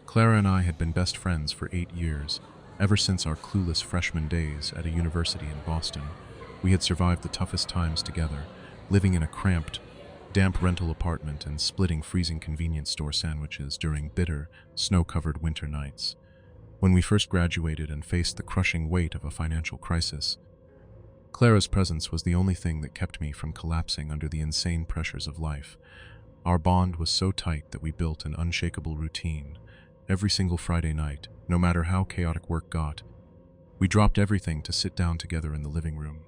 Clara and I had been best friends for 8 years, ever since our clueless freshman days at a university in Boston. We had survived the toughest times together, living in a cramped, damp rental apartment and splitting freezing convenience store sandwiches during bitter, snow-covered winter nights. When we first graduated and faced the crushing weight of a financial crisis, Clara's presence was the only thing that kept me from collapsing under the insane pressures of life. Our bond was so tight that we built an unshakable routine. Every single Friday night, no matter how chaotic work got, we dropped everything to sit down together in the living room,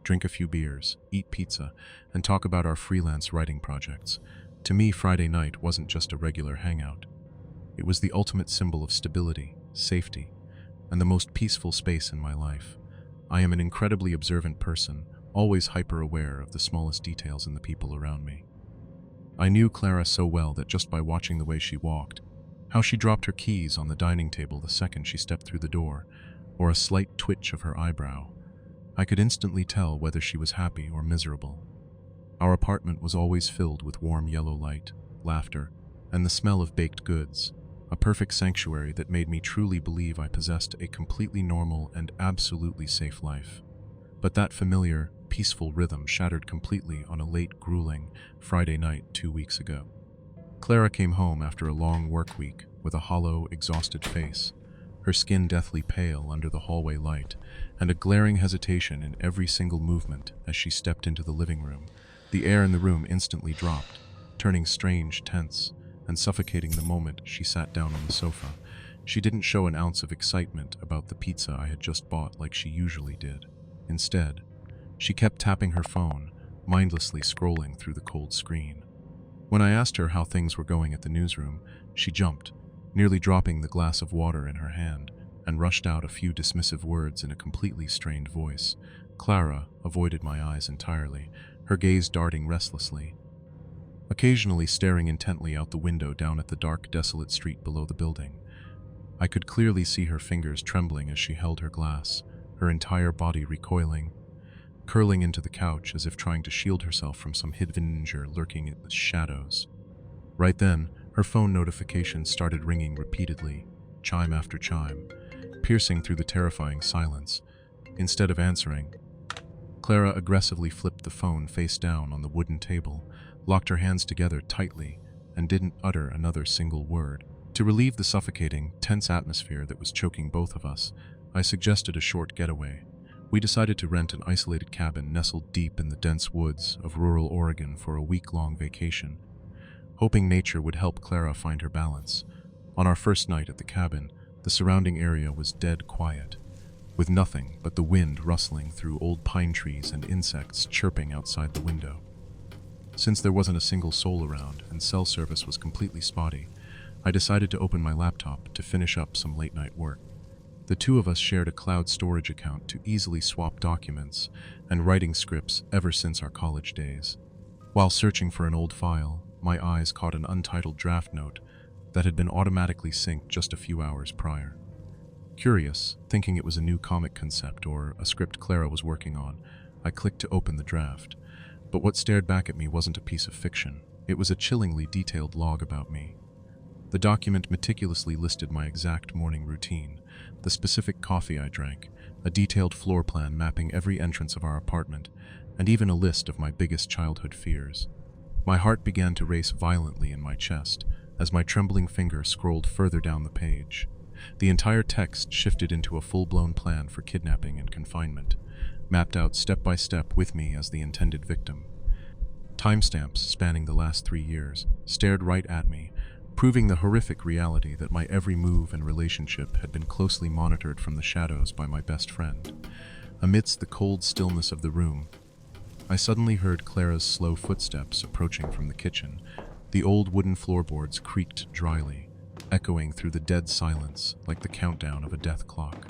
drink a few beers, eat pizza, and talk about our freelance writing projects. To me, Friday night wasn't just a regular hangout. It was the ultimate symbol of stability, safety, and the most peaceful space in my life. I am an incredibly observant person, always hyper-aware of the smallest details in the people around me. I knew Clara so well that just by watching the way she walked, how she dropped her keys on the dining table the second she stepped through the door, or a slight twitch of her eyebrow, I could instantly tell whether she was happy or miserable. Our apartment was always filled with warm yellow light, laughter, and the smell of baked goods, a perfect sanctuary that made me truly believe I possessed a completely normal and absolutely safe life. But that familiar, peaceful rhythm shattered completely on a late, grueling Friday night 2 weeks ago. Clara came home after a long work week with a hollow, exhausted face, her skin deathly pale under the hallway light, and a glaring hesitation in every single movement as she stepped into the living room. The air in the room instantly dropped, turning strange, tense, and suffocating the moment she sat down on the sofa. She didn't show an ounce of excitement about the pizza I had just bought like she usually did. Instead, she kept tapping her phone, mindlessly scrolling through the cold screen. When I asked her how things were going at the newsroom, she jumped, nearly dropping the glass of water in her hand, and rushed out a few dismissive words in a completely strained voice. Clara avoided my eyes entirely, her gaze darting restlessly, occasionally staring intently out the window down at the dark, desolate street below the building. I could clearly see her fingers trembling as she held her glass, her entire body recoiling, curling into the couch as if trying to shield herself from some hidden danger lurking in the shadows. Right then, her phone notifications started ringing repeatedly, chime after chime, piercing through the terrifying silence. Instead of answering, Clara aggressively flipped the phone face down on the wooden table, locked her hands together tightly, and didn't utter another single word. To relieve the suffocating, tense atmosphere that was choking both of us, I suggested a short getaway. We decided to rent an isolated cabin nestled deep in the dense woods of rural Oregon for a week-long vacation, hoping nature would help Clara find her balance. On our first night at the cabin, the surrounding area was dead quiet, with nothing but the wind rustling through old pine trees and insects chirping outside the window. Since there wasn't a single soul around and cell service was completely spotty, I decided to open my laptop to finish up some late-night work. The two of us shared a cloud storage account to easily swap documents and writing scripts ever since our college days. While searching for an old file, my eyes caught an untitled draft note that had been automatically synced just a few hours prior. Curious, thinking it was a new comic concept or a script Clara was working on, I clicked to open the draft. But what stared back at me wasn't a piece of fiction. It was a chillingly detailed log about me. The document meticulously listed my exact morning routine, the specific coffee I drank, a detailed floor plan mapping every entrance of our apartment, and even a list of my biggest childhood fears. My heart began to race violently in my chest as my trembling finger scrolled further down the page. The entire text shifted into a full-blown plan for kidnapping and confinement, mapped out step by step with me as the intended victim. Timestamps spanning the last 3 years stared right at me, proving the horrific reality that my every move and relationship had been closely monitored from the shadows by my best friend. Amidst the cold stillness of the room, I suddenly heard Clara's slow footsteps approaching from the kitchen. The old wooden floorboards creaked dryly, echoing through the dead silence like the countdown of a death clock.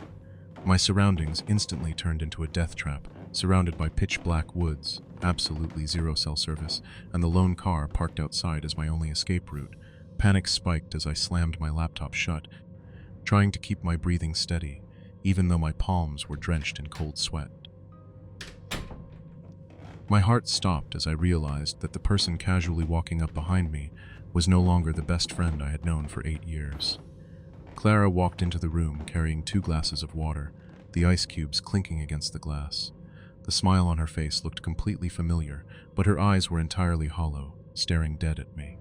My surroundings instantly turned into a death trap, surrounded by pitch-black woods, absolutely zero cell service, and the lone car parked outside as my only escape route. Panic spiked as I slammed my laptop shut, trying to keep my breathing steady, even though my palms were drenched in cold sweat. My heart stopped as I realized that the person casually walking up behind me was no longer the best friend I had known for 8 years. Clara walked into the room carrying 2 glasses of water, the ice cubes clinking against the glass. The smile on her face looked completely familiar, but her eyes were entirely hollow, staring dead at me.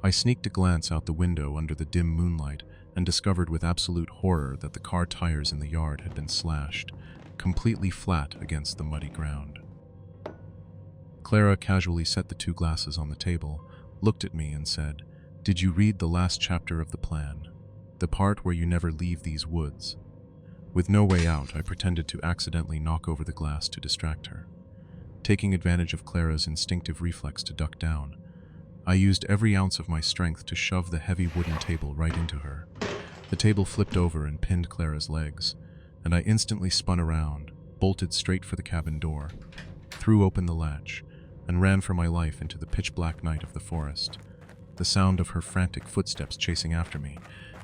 I sneaked a glance out the window under the dim moonlight and discovered with absolute horror that the car tires in the yard had been slashed, completely flat against the muddy ground. Clara casually set the 2 glasses on the table, looked at me and said, "Did you read the last chapter of the plan? The part where you never leave these woods?" With no way out, I pretended to accidentally knock over the glass to distract her. Taking advantage of Clara's instinctive reflex to duck down, I used every ounce of my strength to shove the heavy wooden table right into her. The table flipped over and pinned Clara's legs, and I instantly spun around, bolted straight for the cabin door, threw open the latch, and ran for my life into the pitch-black night of the forest. The sound of her frantic footsteps chasing after me,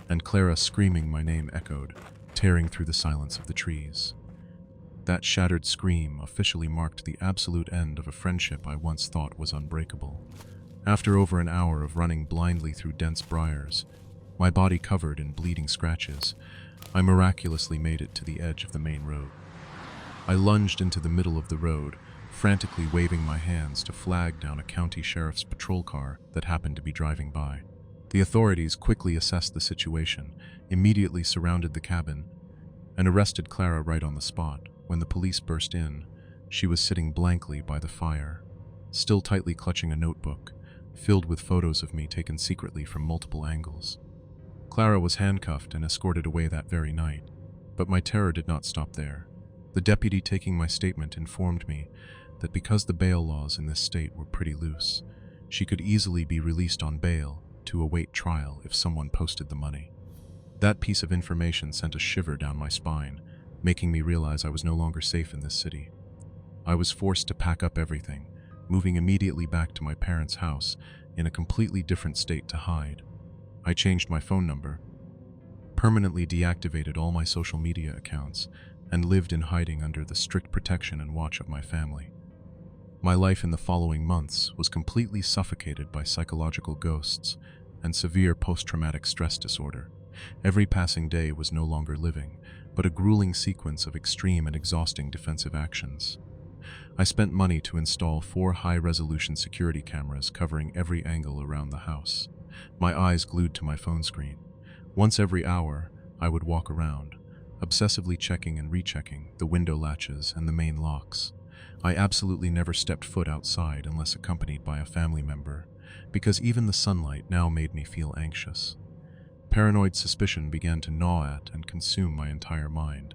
and Clara screaming my name echoed, tearing through the silence of the trees. That shattered scream officially marked the absolute end of a friendship I once thought was unbreakable. After over an hour of running blindly through dense briars, my body covered in bleeding scratches, I miraculously made it to the edge of the main road. I lunged into the middle of the road, frantically waving my hands to flag down a county sheriff's patrol car that happened to be driving by. The authorities quickly assessed the situation, immediately surrounded the cabin, and arrested Clara right on the spot. When the police burst in, she was sitting blankly by the fire, still tightly clutching a notebook, filled with photos of me taken secretly from multiple angles. Clara was handcuffed and escorted away that very night, but my terror did not stop there. The deputy taking my statement informed me that because the bail laws in this state were pretty loose, she could easily be released on bail to await trial if someone posted the money. That piece of information sent a shiver down my spine, making me realize I was no longer safe in this city. I was forced to pack up everything, moving immediately back to my parents' house in a completely different state to hide. I changed my phone number, permanently deactivated all my social media accounts, and lived in hiding under the strict protection and watch of my family. My life in the following months was completely suffocated by psychological ghosts and severe post-traumatic stress disorder. Every passing day was no longer living, but a grueling sequence of extreme and exhausting defensive actions. I spent money to install 4 high-resolution security cameras covering every angle around the house, my eyes glued to my phone screen. Once every hour, I would walk around, obsessively checking and rechecking the window latches and the main locks. I absolutely never stepped foot outside unless accompanied by a family member, because even the sunlight now made me feel anxious. Paranoid suspicion began to gnaw at and consume my entire mind.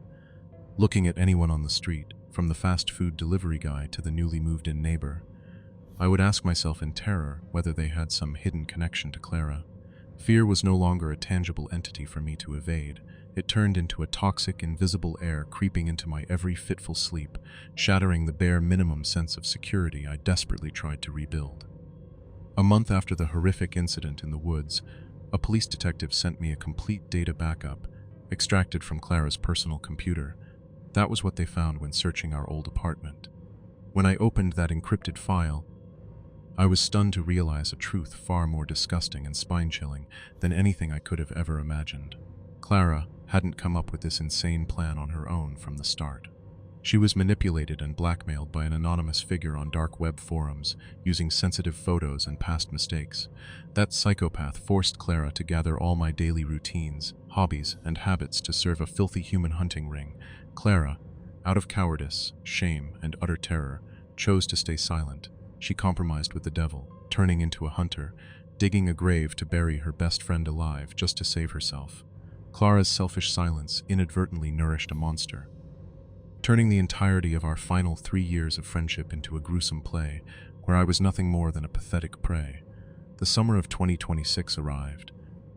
Looking at anyone on the street, from the fast food delivery guy to the newly moved-in neighbor, I would ask myself in terror whether they had some hidden connection to Clara. Fear was no longer a tangible entity for me to evade. It turned into a toxic, invisible air creeping into my every fitful sleep, shattering the bare minimum sense of security I desperately tried to rebuild. A month after the horrific incident in the woods, a police detective sent me a complete data backup, extracted from Clara's personal computer. That was what they found when searching our old apartment. When I opened that encrypted file, I was stunned to realize a truth far more disgusting and spine-chilling than anything I could have ever imagined. Clara hadn't come up with this insane plan on her own from the start. She was manipulated and blackmailed by an anonymous figure on dark web forums using sensitive photos and past mistakes. That psychopath forced Clara to gather all my daily routines, hobbies, and habits to serve a filthy human hunting ring. Clara, out of cowardice, shame, and utter terror, chose to stay silent. She compromised with the devil, turning into a hunter, digging a grave to bury her best friend alive just to save herself. Clara's selfish silence inadvertently nourished a monster, turning the entirety of our final 3 years of friendship into a gruesome play where I was nothing more than a pathetic prey. The summer of 2026 arrived,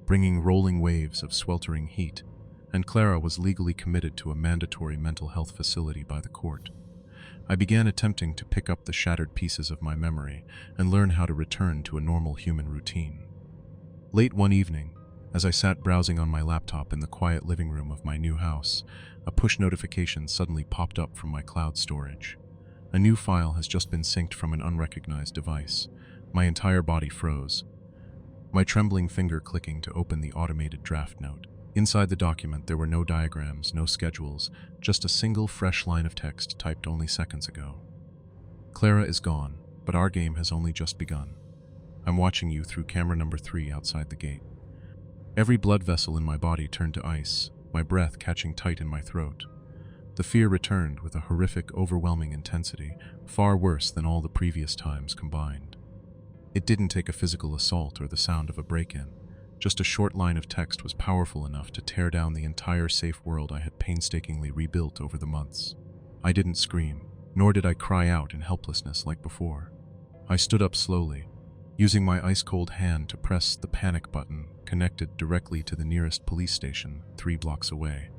bringing rolling waves of sweltering heat, and Clara was legally committed to a mandatory mental health facility by the court. I began attempting to pick up the shattered pieces of my memory and learn how to return to a normal human routine. Late one evening, as I sat browsing on my laptop in the quiet living room of my new house, a push notification suddenly popped up from my cloud storage. A new file has just been synced from an unrecognized device. My entire body froze, my trembling finger clicking to open the automated draft note. Inside the document, there were no diagrams, no schedules, just a single fresh line of text typed only seconds ago. Clara is gone, but our game has only just begun. I'm watching you through camera number 3 outside the gate. Every blood vessel in my body turned to ice, my breath catching tight in my throat. The fear returned with a horrific, overwhelming intensity, far worse than all the previous times combined. It didn't take a physical assault or the sound of a break-in. Just a short line of text was powerful enough to tear down the entire safe world I had painstakingly rebuilt over the months. I didn't scream, nor did I cry out in helplessness like before. I stood up slowly, using my ice-cold hand to press the panic button connected directly to the nearest police station 3 blocks away.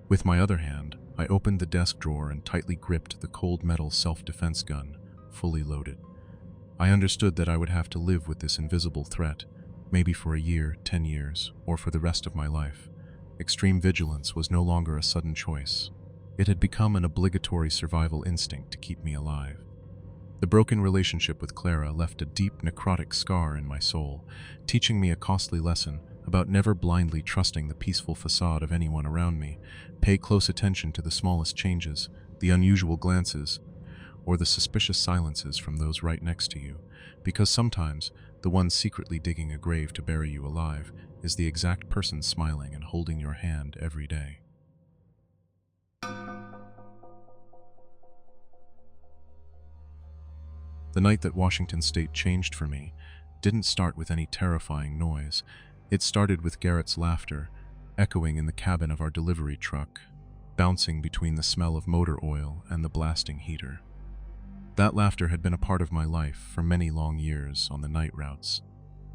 With my other hand, I opened the desk drawer and tightly gripped the cold metal self-defense gun, fully loaded. I understood that I would have to live with this invisible threat, maybe for a year, 10 years, or for the rest of my life. Extreme vigilance was no longer a sudden choice. It had become an obligatory survival instinct to keep me alive. The broken relationship with Clara left a deep necrotic scar in my soul, teaching me a costly lesson about never blindly trusting the peaceful facade of anyone around me. Pay close attention to the smallest changes, the unusual glances, or the suspicious silences from those right next to you, because sometimes the one secretly digging a grave to bury you alive is the exact person smiling and holding your hand every day. The night that Washington State changed for me didn't start with any terrifying noise. It started with Garrett's laughter, echoing in the cabin of our delivery truck, bouncing between the smell of motor oil and the blasting heater. That laughter had been a part of my life for many long years on the night routes.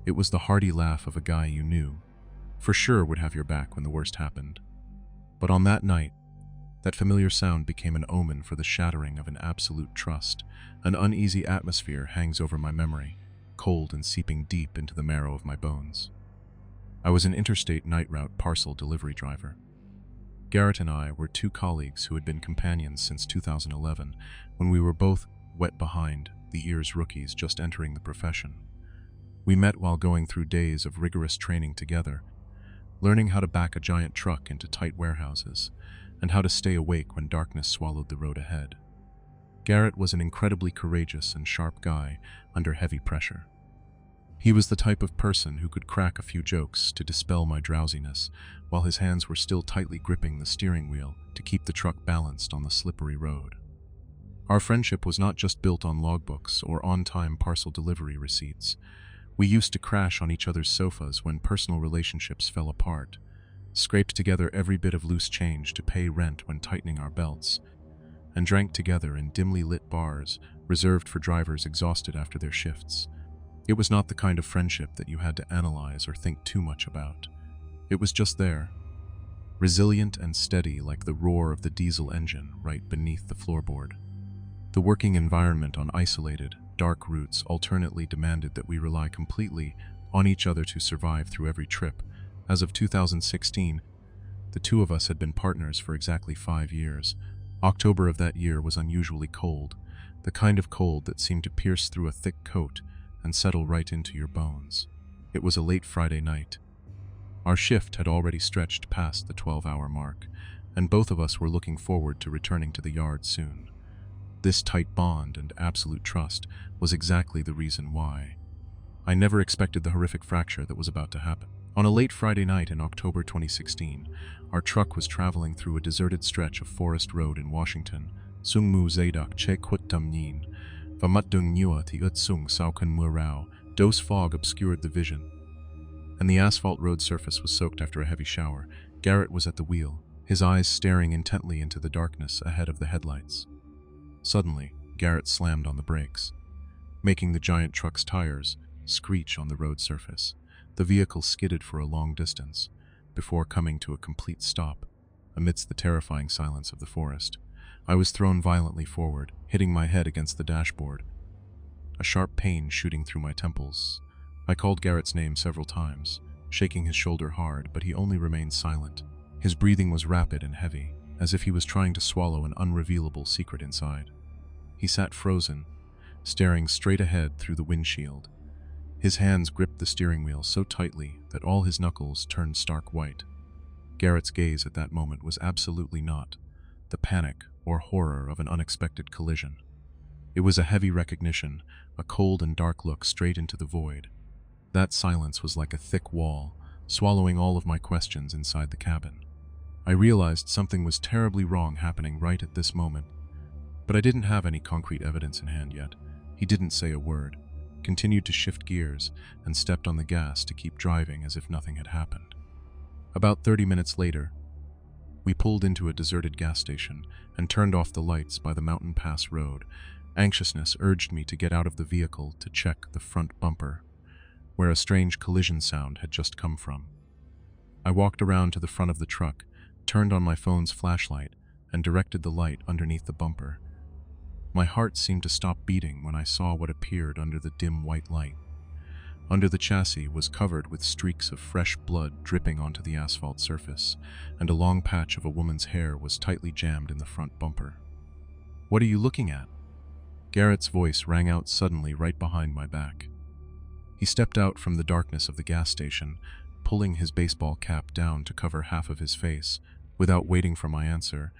It was the hearty laugh of a guy you knew, for sure would have your back when the worst happened. But on that night, that familiar sound became an omen for the shattering of an absolute trust. An uneasy atmosphere hangs over my memory, cold and seeping deep into the marrow of my bones. I was an interstate night route parcel delivery driver. Garrett and I were 2 colleagues who had been companions since 2011, when we were both wet behind the ears rookies just entering the profession. We met while going through days of rigorous training together, learning how to back a giant truck into tight warehouses, and how to stay awake when darkness swallowed the road ahead. Garrett was an incredibly courageous and sharp guy under heavy pressure. He was the type of person who could crack a few jokes to dispel my drowsiness, while his hands were still tightly gripping the steering wheel to keep the truck balanced on the slippery road. Our friendship was not just built on logbooks or on-time parcel delivery receipts. We used to crash on each other's sofas when personal relationships fell apart, scraped together every bit of loose change to pay rent when tightening our belts, and drank together in dimly lit bars reserved for drivers exhausted after their shifts. It was not the kind of friendship that you had to analyze or think too much about. It was just there, resilient and steady like the roar of the diesel engine right beneath the floorboard. The working environment on isolated, dark routes alternately demanded that we rely completely on each other to survive through every trip. As of 2016, the 2 of us had been partners for exactly 5 years. October of that year was unusually cold, the kind of cold that seemed to pierce through a thick coat and settle right into your bones. It was a late Friday night. Our shift had already stretched past the 12-hour mark, and both of us were looking forward to returning to the yard soon. This tight bond and absolute trust was exactly the reason why. I never expected the horrific fracture that was about to happen. On a late Friday night in October 2016, our truck was traveling through a deserted stretch of forest road in Washington. Sung mu zadak che kut tam nin, vamat dung nua ti ut sung sao kan mu rao. Dose fog obscured the vision, and the asphalt road surface was soaked after a heavy shower. Garrett was at the wheel, his eyes staring intently into the darkness ahead of the headlights. Suddenly, Garrett slammed on the brakes, making the giant truck's tires screech on the road surface. The vehicle skidded for a long distance, before coming to a complete stop, amidst the terrifying silence of the forest. I was thrown violently forward, hitting my head against the dashboard, a sharp pain shooting through my temples. I called Garrett's name several times, shaking his shoulder hard, but he only remained silent. His breathing was rapid and heavy, as if he was trying to swallow an unrevealable secret inside. He sat frozen, staring straight ahead through the windshield. His hands gripped the steering wheel so tightly that all his knuckles turned stark white. Garrett's gaze at that moment was absolutely not the panic or horror of an unexpected collision. It was a heavy recognition, a cold and dark look straight into the void. That silence was like a thick wall, swallowing all of my questions inside the cabin. I realized something was terribly wrong happening right at this moment, but I didn't have any concrete evidence in hand yet. He didn't say a word, continued to shift gears, and stepped on the gas to keep driving as if nothing had happened. About 30 minutes later, we pulled into a deserted gas station and turned off the lights by the Mountain Pass Road. Anxiousness urged me to get out of the vehicle to check the front bumper, where a strange collision sound had just come from. I walked around to the front of the truck, turned on my phone's flashlight, and directed the light underneath the bumper. My heart seemed to stop beating when I saw what appeared under the dim white light. Under the chassis was covered with streaks of fresh blood dripping onto the asphalt surface, and a long patch of a woman's hair was tightly jammed in the front bumper. "What are you looking at?" Garrett's voice rang out suddenly right behind my back. He stepped out from the darkness of the gas station, pulling his baseball cap down to cover half of his face. Without waiting for my answer,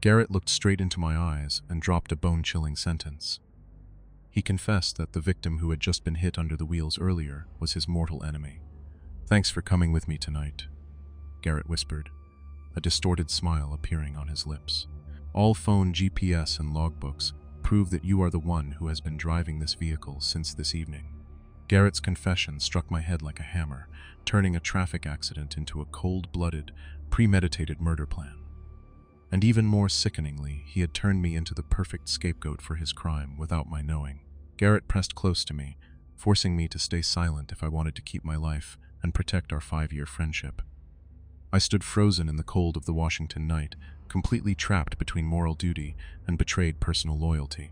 Garrett looked straight into my eyes and dropped a bone-chilling sentence. He confessed that the victim who had just been hit under the wheels earlier was his mortal enemy. "Thanks for coming with me tonight," Garrett whispered, a distorted smile appearing on his lips. "All phone GPS and logbooks prove that you are the one who has been driving this vehicle since this evening." Garrett's confession struck my head like a hammer, turning a traffic accident into a cold-blooded, premeditated murder plan. And even more sickeningly, he had turned me into the perfect scapegoat for his crime without my knowing. Garrett pressed close to me, forcing me to stay silent if I wanted to keep my life and protect our 5-year friendship. I stood frozen in the cold of the Washington night, completely trapped between moral duty and betrayed personal loyalty.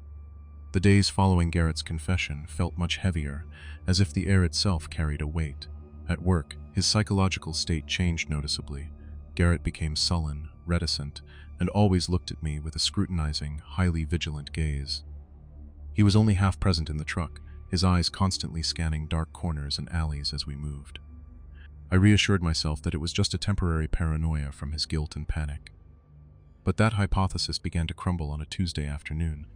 The days following Garrett's confession felt much heavier, as if the air itself carried a weight. At work, his psychological state changed noticeably. Garrett became sullen, reticent, and always looked at me with a scrutinizing, highly vigilant gaze. He was only half present in the truck, his eyes constantly scanning dark corners and alleys as we moved. I reassured myself that it was just a temporary paranoia from his guilt and panic. But that hypothesis began to crumble on a Tuesday afternoon.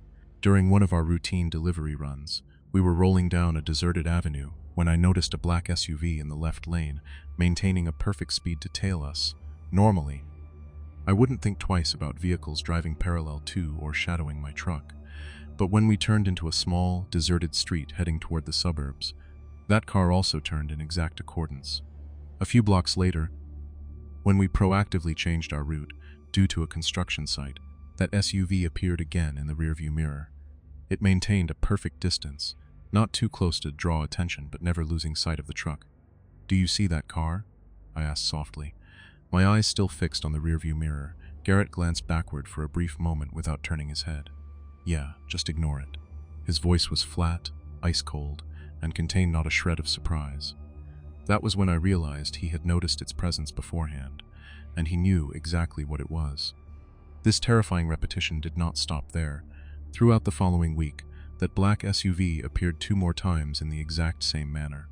During one of our routine delivery runs, we were rolling down a deserted avenue when I noticed a black SUV in the left lane, maintaining a perfect speed to tail us. Normally, I wouldn't think twice about vehicles driving parallel to or shadowing my truck. But when we turned into a small, deserted street heading toward the suburbs, that car also turned in exact accordance. A few blocks later, when we proactively changed our route due to a construction site, that SUV appeared again in the rearview mirror. It maintained a perfect distance, not too close to draw attention but never losing sight of the truck. "Do you see that car?" I asked softly. My eyes still fixed on the rearview mirror, Garrett glanced backward for a brief moment without turning his head. "Yeah, just ignore it." His voice was flat, ice-cold, and contained not a shred of surprise. That was when I realized he had noticed its presence beforehand, and he knew exactly what it was. This terrifying repetition did not stop there. Throughout the following week, that black SUV appeared 2 more times in the exact same manner.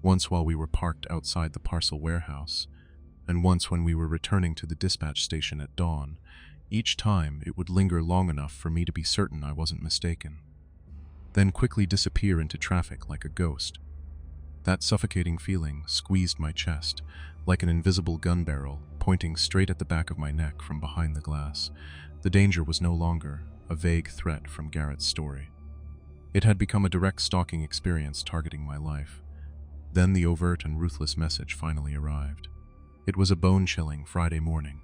Once while we were parked outside the parcel warehouse, and once when we were returning to the dispatch station at dawn. Each time, it would linger long enough for me to be certain I wasn't mistaken, then quickly disappear into traffic like a ghost. That suffocating feeling squeezed my chest, like an invisible gun barrel pointing straight at the back of my neck from behind the glass. The danger was no longer a vague threat from Garrett's story. It had become a direct stalking experience targeting my life. Then the overt and ruthless message finally arrived. It was a bone-chilling Friday morning.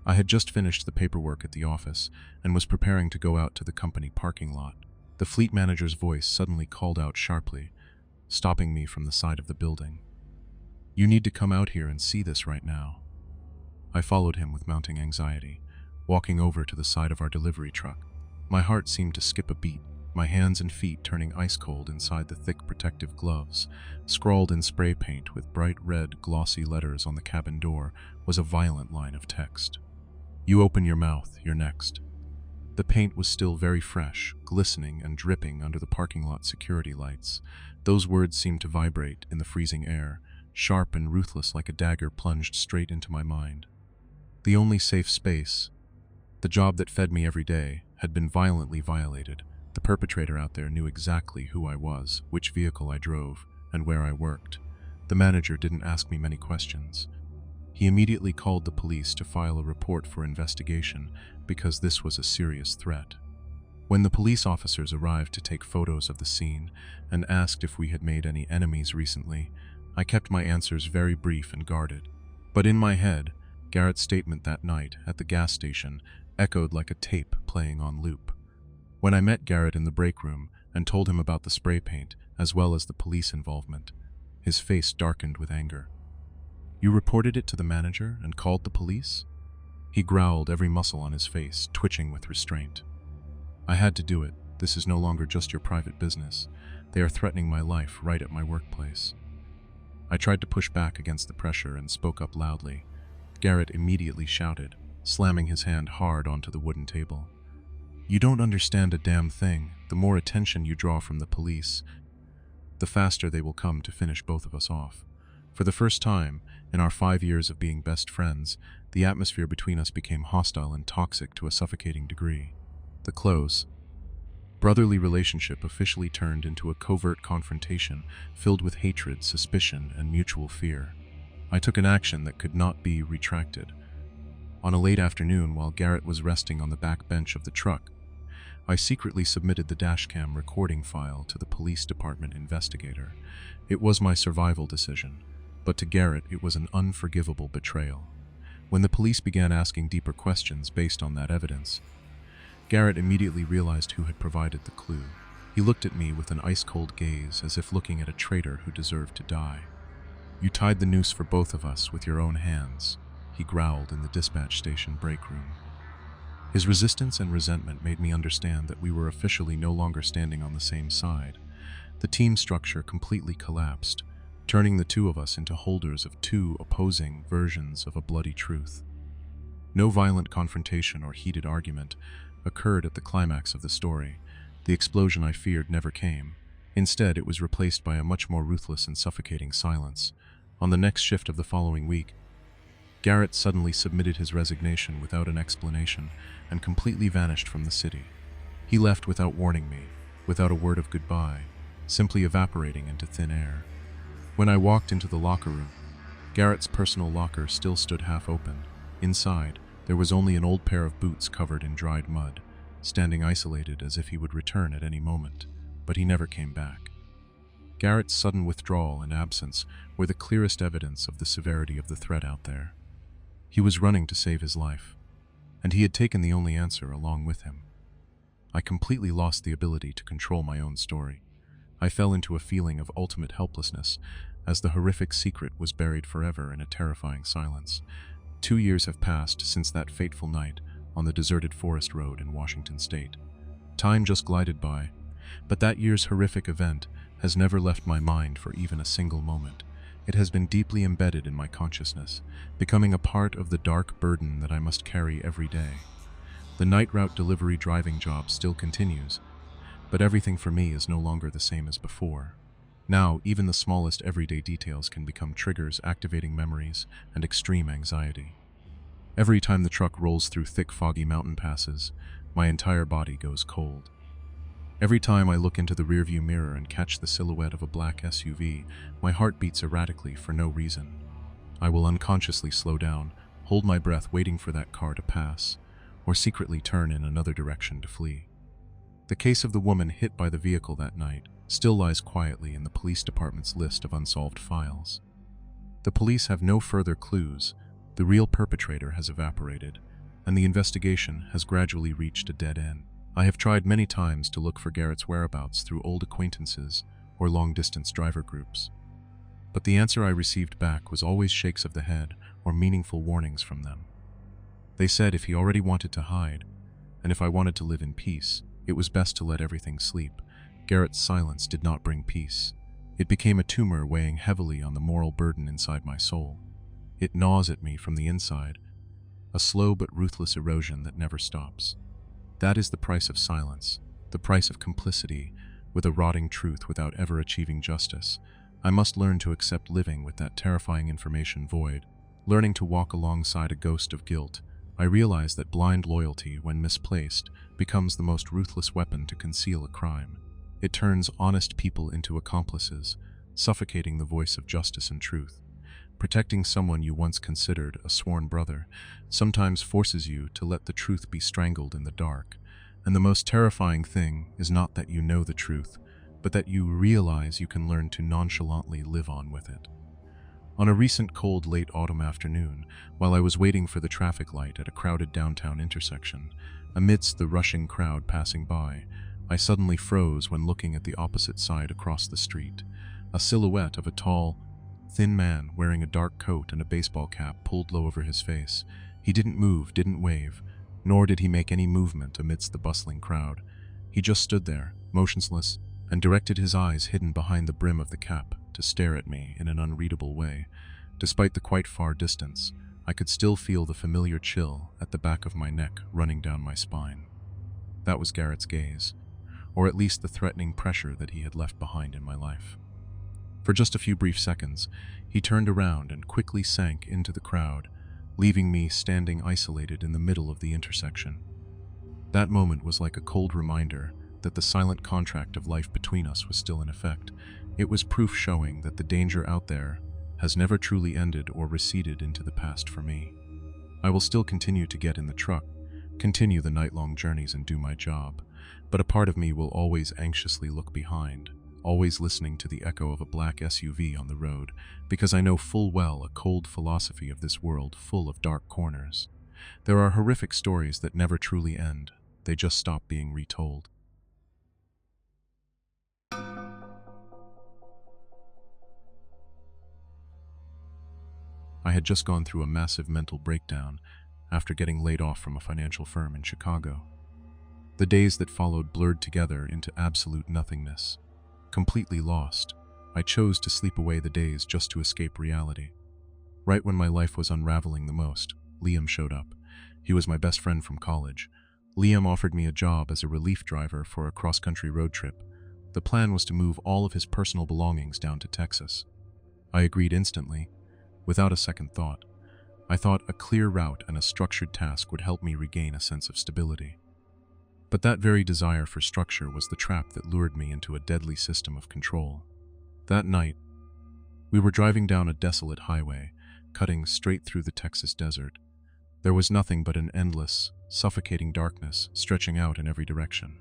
I had just finished the paperwork at the office and was preparing to go out to the company parking lot. The fleet manager's voice suddenly called out sharply, stopping me from the side of the building. "You need to come out here and see this right now." I followed him with mounting anxiety, walking over to the side of our delivery truck. My heart seemed to skip a beat, my hands and feet turning ice-cold inside the thick protective gloves. Scrawled in spray paint with bright red, glossy letters on the cabin door was a violent line of text. "You open your mouth, you're next." The paint was still very fresh, glistening and dripping under the parking lot security lights. Those words seemed to vibrate in the freezing air, sharp and ruthless like a dagger, plunged straight into my mind. The only safe space, the job that fed me every day, had been violently violated. The perpetrator out there knew exactly who I was, which vehicle I drove, and where I worked. The manager didn't ask me many questions. He immediately called the police to file a report for investigation because this was a serious threat. When the police officers arrived to take photos of the scene and asked if we had made any enemies recently, I kept my answers very brief and guarded. But in my head, Garrett's statement that night at the gas station echoed like a tape playing on loop. When I met Garrett in the break room and told him about the spray paint as well as the police involvement, his face darkened with anger. "You reported it to the manager and called the police?" He growled, every muscle on his face twitching with restraint. "I had to do it. This is no longer just your private business. They are threatening my life right at my workplace." I tried to push back against the pressure and spoke up loudly. Garrett immediately shouted, slamming his hand hard onto the wooden table. "You don't understand a damn thing. The more attention you draw from the police, the faster they will come to finish both of us off." For the first time in our 5 years of being best friends, the atmosphere between us became hostile and toxic to a suffocating degree. The close, brotherly relationship officially turned into a covert confrontation filled with hatred, suspicion, and mutual fear. I took an action that could not be retracted. On a late afternoon, while Garrett was resting on the back bench of the truck, I secretly submitted the dashcam recording file to the police department investigator. It was my survival decision, but to Garrett it was an unforgivable betrayal. When the police began asking deeper questions based on that evidence, Garrett immediately realized who had provided the clue. He looked at me with an ice-cold gaze, as if looking at a traitor who deserved to die. "You tied the noose for both of us with your own hands," he growled in the dispatch station break room. His resistance and resentment made me understand that we were officially no longer standing on the same side. The team structure completely collapsed, turning the two of us into holders of two opposing versions of a bloody truth. No violent confrontation or heated argument occurred at the climax of the story. The explosion I feared never came. Instead, it was replaced by a much more ruthless and suffocating silence. On the next shift of the following week, Garrett suddenly submitted his resignation without an explanation and completely vanished from the city. He left without warning me, without a word of goodbye, simply evaporating into thin air. When I walked into the locker room, Garrett's personal locker still stood half open. Inside, there was only an old pair of boots covered in dried mud, standing isolated as if he would return at any moment, but he never came back. Garrett's sudden withdrawal and absence were the clearest evidence of the severity of the threat out there. He was running to save his life, and he had taken the only answer along with him. I completely lost the ability to control my own story. I fell into a feeling of ultimate helplessness as the horrific secret was buried forever in a terrifying silence. 2 years have passed since that fateful night on the deserted forest road in Washington state. Time just glided by, but that year's horrific event has never left my mind for even a single moment. It has been deeply embedded in my consciousness, becoming a part of the dark burden that I must carry every day. The night route delivery driving job still continues, but everything for me is no longer the same as before. Now, even the smallest everyday details can become triggers, activating memories and extreme anxiety. Every time the truck rolls through thick, foggy mountain passes, my entire body goes cold. Every time I look into the rearview mirror and catch the silhouette of a black SUV, my heart beats erratically for no reason. I will unconsciously slow down, hold my breath waiting for that car to pass, or secretly turn in another direction to flee. The case of the woman hit by the vehicle that night still lies quietly in the police department's list of unsolved files. The police have no further clues, the real perpetrator has evaporated, and the investigation has gradually reached a dead end. I have tried many times to look for Garrett's whereabouts through old acquaintances or long-distance driver groups, but the answer I received back was always shakes of the head or meaningful warnings from them. They said if he already wanted to hide, and if I wanted to live in peace, it was best to let everything sleep. Garrett's silence did not bring peace. It became a tumor weighing heavily on the moral burden inside my soul. It gnaws at me from the inside, a slow but ruthless erosion that never stops. That is the price of silence, the price of complicity with a rotting truth without ever achieving justice. I must learn to accept living with that terrifying information void. Learning to walk alongside a ghost of guilt, I realize that blind loyalty, when misplaced, becomes the most ruthless weapon to conceal a crime. It turns honest people into accomplices, suffocating the voice of justice and truth. Protecting someone you once considered a sworn brother sometimes forces you to let the truth be strangled in the dark. And the most terrifying thing is not that you know the truth, but that you realize you can learn to nonchalantly live on with it. On a recent cold late autumn afternoon, while I was waiting for the traffic light at a crowded downtown intersection, amidst the rushing crowd passing by, I suddenly froze when looking at the opposite side across the street. A silhouette of a tall, thin man wearing a dark coat and a baseball cap pulled low over his face. He didn't move, didn't wave, nor did he make any movement amidst the bustling crowd. He just stood there, motionless, and directed his eyes hidden behind the brim of the cap to stare at me in an unreadable way. Despite the quite far distance, I could still feel the familiar chill at the back of my neck running down my spine. That was Garrett's gaze, or at least the threatening pressure that he had left behind in my life. For just a few brief seconds, he turned around and quickly sank into the crowd, leaving me standing isolated in the middle of the intersection. That moment was like a cold reminder that the silent contract of life between us was still in effect. It was proof showing that the danger out there has never truly ended or receded into the past for me. I will still continue to get in the truck, continue the night-long journeys and do my job, but a part of me will always anxiously look behind, always listening to the echo of a black SUV on the road, because I know full well a cold philosophy of this world full of dark corners. There are horrific stories that never truly end, they just stop being retold. I had just gone through a massive mental breakdown after getting laid off from a financial firm in Chicago. The days that followed blurred together into absolute nothingness. Completely lost, I chose to sleep away the days just to escape reality. Right when my life was unraveling the most, Liam showed up. He was my best friend from college. Liam offered me a job as a relief driver for a cross-country road trip. The plan was to move all of his personal belongings down to Texas. I agreed instantly, without a second thought. I thought a clear route and a structured task would help me regain a sense of stability. But that very desire for structure was the trap that lured me into a deadly system of control. That night, we were driving down a desolate highway, cutting straight through the Texas desert. There was nothing but an endless, suffocating darkness stretching out in every direction.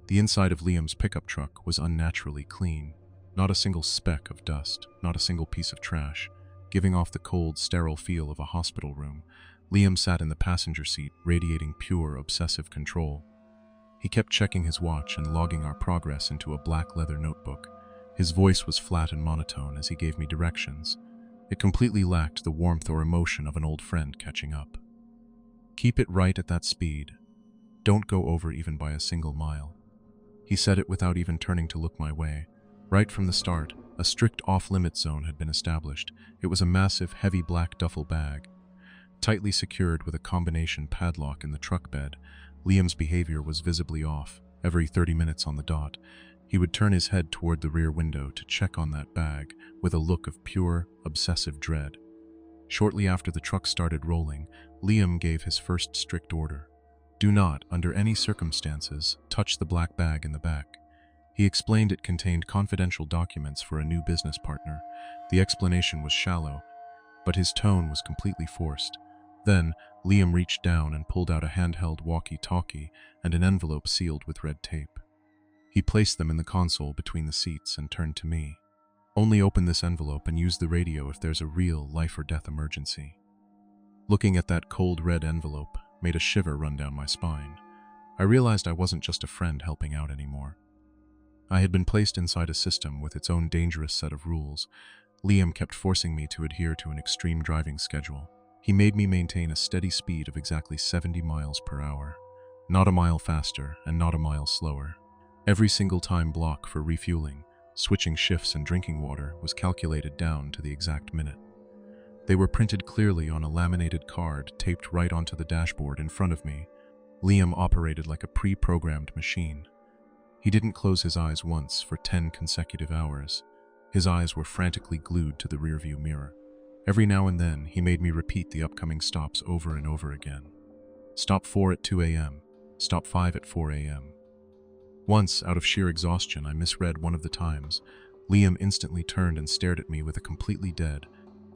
The inside of Liam's pickup truck was unnaturally clean. Not a single speck of dust, not a single piece of trash, giving off the cold, sterile feel of a hospital room. Liam sat in the passenger seat, radiating pure, obsessive control. He kept checking his watch and logging our progress into a black leather notebook. His voice was flat and monotone as he gave me directions. It completely lacked the warmth or emotion of an old friend catching up. "Keep it right at that speed. Don't go over even by a single mile." He said it without even turning to look my way. Right from the start, a strict off-limit zone had been established. It was a massive, heavy black duffel bag, tightly secured with a combination padlock in the truck bed. Liam's behavior was visibly off. Every 30 minutes on the dot, he would turn his head toward the rear window to check on that bag with a look of pure, obsessive dread. Shortly after the truck started rolling, Liam gave his first strict order. Do not, under any circumstances, touch the black bag in the back. He explained it contained confidential documents for a new business partner. The explanation was shallow, but his tone was completely forced. Then, Liam reached down and pulled out a handheld walkie-talkie and an envelope sealed with red tape. He placed them in the console between the seats and turned to me. "Only open this envelope and use the radio if there's a real life-or-death emergency." Looking at that cold red envelope made a shiver run down my spine. I realized I wasn't just a friend helping out anymore. I had been placed inside a system with its own dangerous set of rules. Liam kept forcing me to adhere to an extreme driving schedule. He made me maintain a steady speed of exactly 70 miles per hour. Not a mile faster and not a mile slower. Every single time block for refueling, switching shifts and drinking water was calculated down to the exact minute. They were printed clearly on a laminated card taped right onto the dashboard in front of me. Liam operated like a pre-programmed machine. He didn't close his eyes once for 10 consecutive hours. His eyes were frantically glued to the rearview mirror. Every now and then, he made me repeat the upcoming stops over and over again. Stop 4 at 2 a.m. Stop 5 at 4 a.m. Once, out of sheer exhaustion, I misread one of the times. Liam instantly turned and stared at me with a completely dead,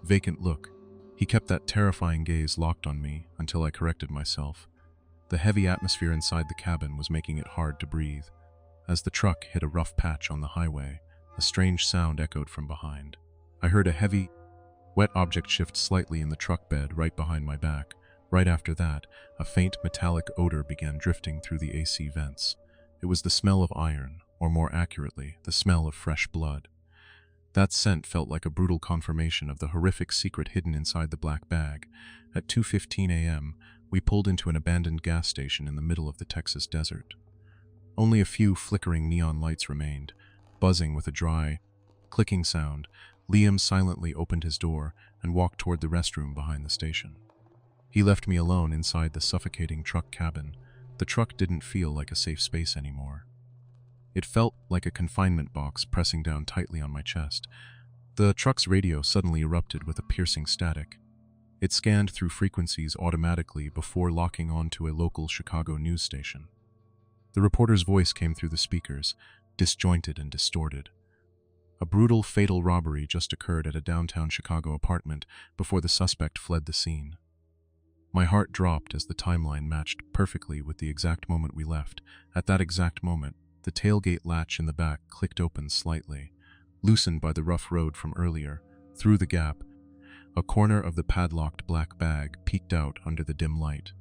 vacant look. He kept that terrifying gaze locked on me until I corrected myself. The heavy atmosphere inside the cabin was making it hard to breathe. As the truck hit a rough patch on the highway, a strange sound echoed from behind. I heard a heavy, wet object shift slightly in the truck bed right behind my back. Right after that, a faint metallic odor began drifting through the AC vents. It was the smell of iron, or more accurately, the smell of fresh blood. That scent felt like a brutal confirmation of the horrific secret hidden inside the black bag. At 2:15 a.m., we pulled into an abandoned gas station in the middle of the Texas desert. Only a few flickering neon lights remained, buzzing with a dry, clicking sound. Liam silently opened his door and walked toward the restroom behind the station. He left me alone inside the suffocating truck cabin. The truck didn't feel like a safe space anymore. It felt like a confinement box pressing down tightly on my chest. The truck's radio suddenly erupted with a piercing static. It scanned through frequencies automatically before locking onto a local Chicago news station. The reporter's voice came through the speakers, disjointed and distorted. A brutal, fatal robbery just occurred at a downtown Chicago apartment before the suspect fled the scene. My heart dropped as the timeline matched perfectly with the exact moment we left. At that exact moment, the tailgate latch in the back clicked open slightly, loosened by the rough road from earlier. Through the gap, a corner of the padlocked black bag peeked out under the dim light.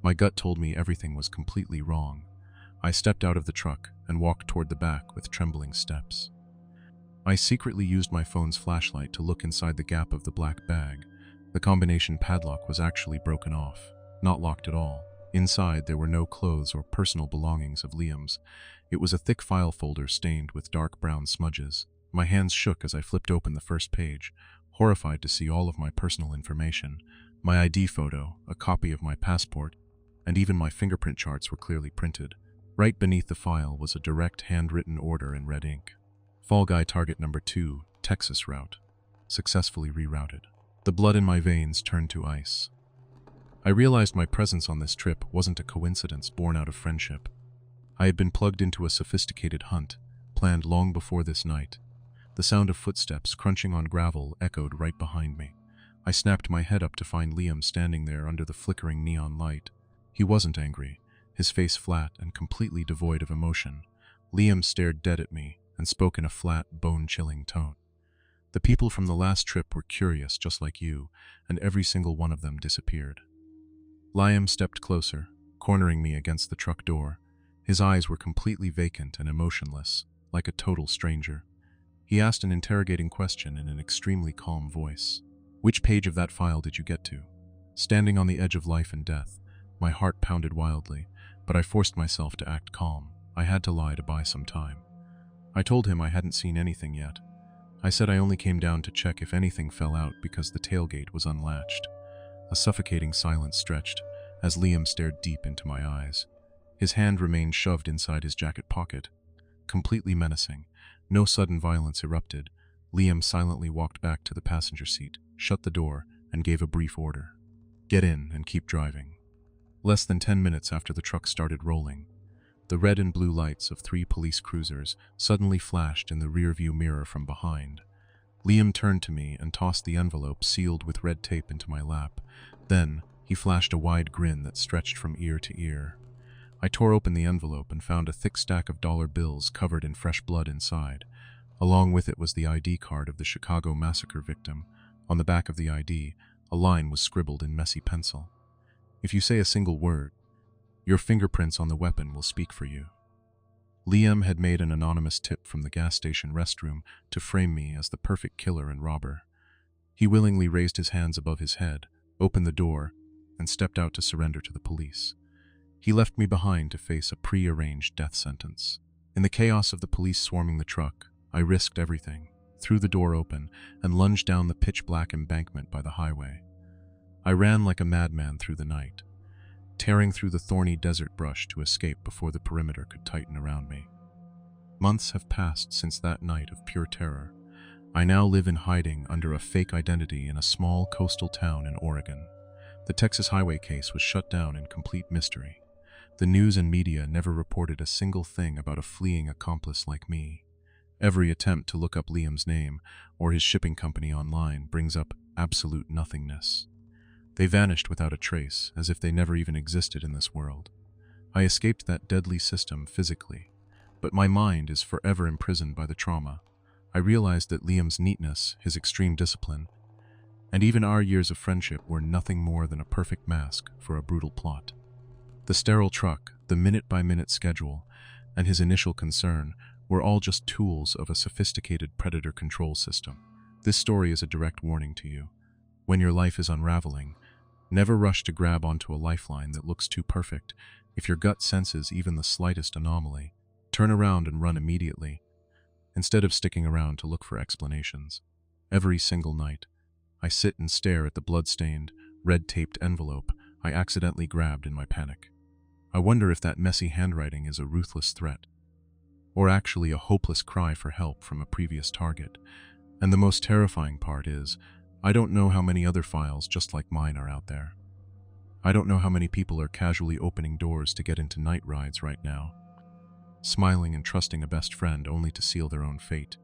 My gut told me everything was completely wrong. I stepped out of the truck and walked toward the back with trembling steps. I secretly used my phone's flashlight to look inside the gap of the black bag. The combination padlock was actually broken off, not locked at all. Inside, there were no clothes or personal belongings of Liam's. It was a thick file folder stained with dark brown smudges. My hands shook as I flipped open the first page, horrified to see all of my personal information. My ID photo, a copy of my passport, and even my fingerprint charts were clearly printed. Right beneath the file was a direct handwritten order in red ink. Fall Guy Target Number 2, Texas route. Successfully rerouted. The blood in my veins turned to ice. I realized my presence on this trip wasn't a coincidence born out of friendship. I had been plugged into a sophisticated hunt, planned long before this night. The sound of footsteps crunching on gravel echoed right behind me. I snapped my head up to find Liam standing there under the flickering neon light. He wasn't angry, his face flat and completely devoid of emotion. Liam stared dead at me and spoke in a flat, bone-chilling tone. The people from the last trip were curious just like you, and every single one of them disappeared. Liam stepped closer, cornering me against the truck door. His eyes were completely vacant and emotionless, like a total stranger. He asked an interrogating question in an extremely calm voice. "Which page of that file did you get to?" Standing on the edge of life and death, my heart pounded wildly, but I forced myself to act calm. I had to lie to buy some time. I told him I hadn't seen anything yet. I said I only came down to check if anything fell out because the tailgate was unlatched. A suffocating silence stretched as Liam stared deep into my eyes. His hand remained shoved inside his jacket pocket. Completely menacing, no sudden violence erupted. Liam silently walked back to the passenger seat, shut the door, and gave a brief order. "Get in and keep driving." Less than 10 minutes after the truck started rolling, the red and blue lights of 3 police cruisers suddenly flashed in the rearview mirror from behind. Liam turned to me and tossed the envelope sealed with red tape into my lap. Then, he flashed a wide grin that stretched from ear to ear. I tore open the envelope and found a thick stack of dollar bills covered in fresh blood inside. Along with it was the ID card of the Chicago massacre victim. On the back of the ID, a line was scribbled in messy pencil. "If you say a single word, your fingerprints on the weapon will speak for you." Liam had made an anonymous tip from the gas station restroom to frame me as the perfect killer and robber. He willingly raised his hands above his head, opened the door, and stepped out to surrender to the police. He left me behind to face a pre-arranged death sentence. In the chaos of the police swarming the truck, I risked everything, threw the door open, and lunged down the pitch-black embankment by the highway. I ran like a madman through the night, tearing through the thorny desert brush to escape before the perimeter could tighten around me. Months have passed since that night of pure terror. I now live in hiding under a fake identity in a small coastal town in Oregon. The Texas highway case was shut down in complete mystery. The news and media never reported a single thing about a fleeing accomplice like me. Every attempt to look up Liam's name or his shipping company online brings up absolute nothingness. They vanished without a trace, as if they never even existed in this world. I escaped that deadly system physically, but my mind is forever imprisoned by the trauma. I realized that Liam's neatness, his extreme discipline, and even our years of friendship were nothing more than a perfect mask for a brutal plot. The sterile truck, the minute-by-minute schedule, and his initial concern were all just tools of a sophisticated predator control system. This story is a direct warning to you. When your life is unraveling, never rush to grab onto a lifeline that looks too perfect. If your gut senses even the slightest anomaly, turn around and run immediately, instead of sticking around to look for explanations. Every single night, I sit and stare at the blood-stained, red-taped envelope I accidentally grabbed in my panic. I wonder if that messy handwriting is a ruthless threat, or actually a hopeless cry for help from a previous target. And the most terrifying part is, I don't know how many other files just like mine are out there. I don't know how many people are casually opening doors to get into night rides right now, smiling and trusting a best friend only to seal their own fate.